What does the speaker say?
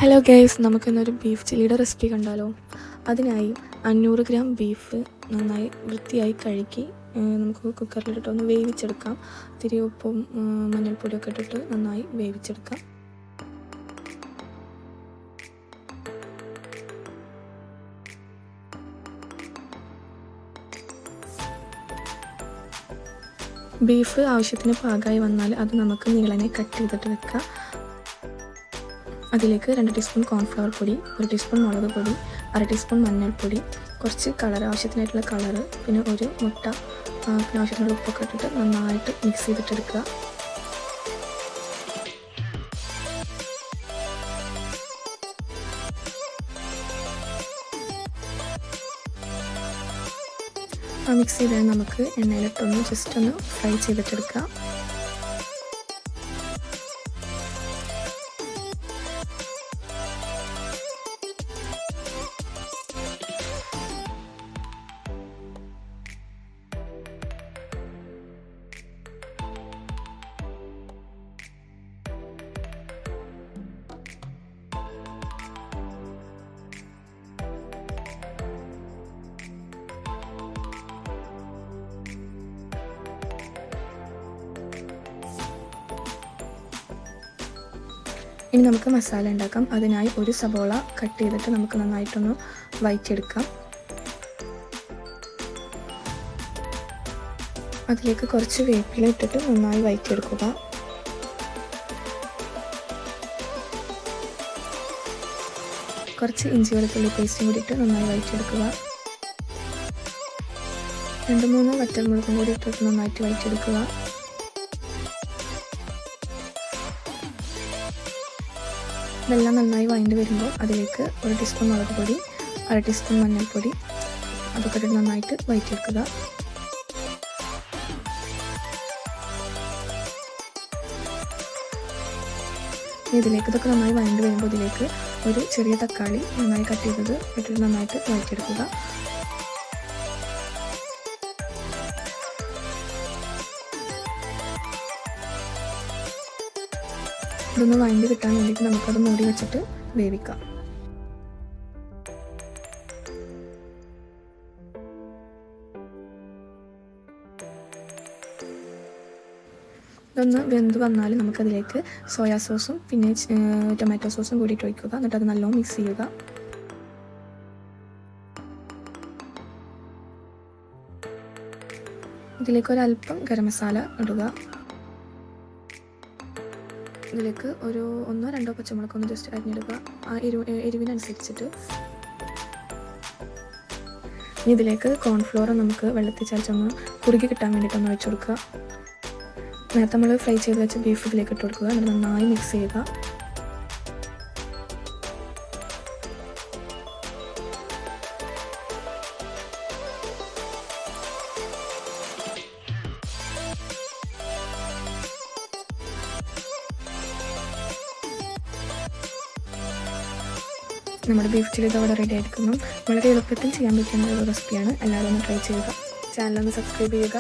Hello guys, നമുക്കിന്നൊരു beef ചില്ലിയുടെ recipe കണ്ടാലോ. അതിനായി 500 ഗ്രാം ബീഫ് നന്നായി വൃത്തിയായി കഴുകി നമുക്ക് കുക്കറിലിട്ടൊന്ന് വേവിച്ചെടുക്കാം. ഇത്തിരി ഉപ്പും മഞ്ഞൾപ്പൊടിയൊക്കെ ഇട്ടിട്ട് നന്നായി വേവിച്ചെടുക്കാം. ബീഫ് ആവശ്യത്തിന് പാകമായി വന്നാൽ അത് നമുക്ക് നീളനെ കട്ട് ചെയ്തിട്ട് വെക്കാം. അതിലേക്ക് 2 ടീസ്പൂൺ കോൺഫ്ലവർ പൊടി, 1 ടീസ്പൂൺ മുളക് പൊടി, 1/2 ടീസ്പൂൺ മഞ്ഞൾപ്പൊടി, കുറച്ച് കളർ, ആവശ്യത്തിനായിട്ടുള്ള കളറ്, പിന്നെ ഒരു മുട്ട, പിന്നെ ആവശ്യത്തിനുള്ള ഉപ്പൊക്കെ ഇട്ടിട്ട് നന്നായിട്ട് മിക്സ് ചെയ്തിട്ടെടുക്കുക. ആ മിക്സ് ചെയ്താൽ നമുക്ക് എണ്ണയിലിട്ടൊന്ന് ജസ്റ്റ് ഒന്ന് ഫ്രൈ ചെയ്തിട്ടെടുക്കാം. ഇനി നമുക്ക് മസാല ഉണ്ടാക്കാം. അതിനായി ഒരു സബോള കട്ട് ചെയ്തിട്ട് നമുക്ക് നന്നായിട്ടൊന്ന് വഴറ്റിയെടുക്കാം. അതിലേക്ക് കുറച്ച് വേപ്പില ഇട്ടിട്ട് നന്നായി വഴറ്റിയെടുക്കുക. കുറച്ച് ഇഞ്ചി വെളുത്തുള്ളി പേസ്റ്റും കൂടി ഇട്ട് നന്നായി വഴറ്റിയെടുക്കുക. 2-3 വറ്റൽമുളകും കൂടി ഇട്ടിട്ട് നന്നായിട്ട് വഴറ്റിയെടുക്കുക. ഇതെല്ലാം നന്നായി വഴണ്ട് വരുമ്പോൾ അതിലേക്ക് 1 ടീസ്പൂൺ മുളക് പൊടി, 1/2 ടീസ്പൂൺ മഞ്ഞൾപ്പൊടി, അതൊക്കെ ഇട്ട് നന്നായിട്ട് വഴറ്റിയെടുക്കുക. ഇതിലേക്ക് ഇതൊക്കെ നന്നായി വഴണ്ട് വരുമ്പോൾ ഇതിലേക്ക് ഒരു ചെറിയ തക്കാളി നന്നായി കട്ട് ചെയ്തത് ഇട്ടിട്ട് നന്നായിട്ട് വഴറ്റിയെടുക്കുക. ഇതൊന്ന് വഴണ്ടി കിട്ടാൻ വേണ്ടിയിട്ട് നമുക്കത് മൂടി വെച്ചിട്ട് വേവിക്കാം. ഇതൊന്ന് വെന്ത് വന്നാൽ നമുക്കതിലേക്ക് സോയാ സോസും പിന്നെ ടൊമാറ്റോ സോസും കൂടിയിട്ട് ഒഴിക്കുക. എന്നിട്ട് അത് നല്ലോണം മിക്സ് ചെയ്യുക. ഇതിലേക്ക് ഒരല്പം ഗരം മസാല ഇടുക. ഇതിലേക്ക് ഒരു 1-2 പച്ചമുളകൊന്ന് ജസ്റ്റ് അരിഞ്ഞെടുക്കുക, ആ എരിവിനനുസരിച്ചിട്ട്. ഇതിലേക്ക് കോൺഫ്ലോർ നമുക്ക് വെള്ളത്തിൽ ചതച്ചൊന്ന് കുറുകി കിട്ടാൻ വേണ്ടിയിട്ടൊന്ന് വെച്ച് കൊടുക്കുക. നേരത്തെ നമ്മൾ ഫ്രൈ ചെയ്ത് വെച്ച് ബീഫ് ഇതിലേക്ക് ഇട്ട് കൊടുക്കുക. എന്നിട്ട് നന്നായി മിക്സ് ചെയ്യുക. നമ്മുടെ ബീഫ് ചില്ലി ഇതവിടെ റെഡി ആയിരിക്കുന്നു. വളരെ എളുപ്പത്തിൽ ചെയ്യാൻ പറ്റുന്ന ഒരു റെസിപ്പിയാണ്. എല്ലാവരും ഒന്ന് ട്രൈ ചെയ്യുക. ചാനലൊന്ന് സബ്സ്ക്രൈബ് ചെയ്യുക.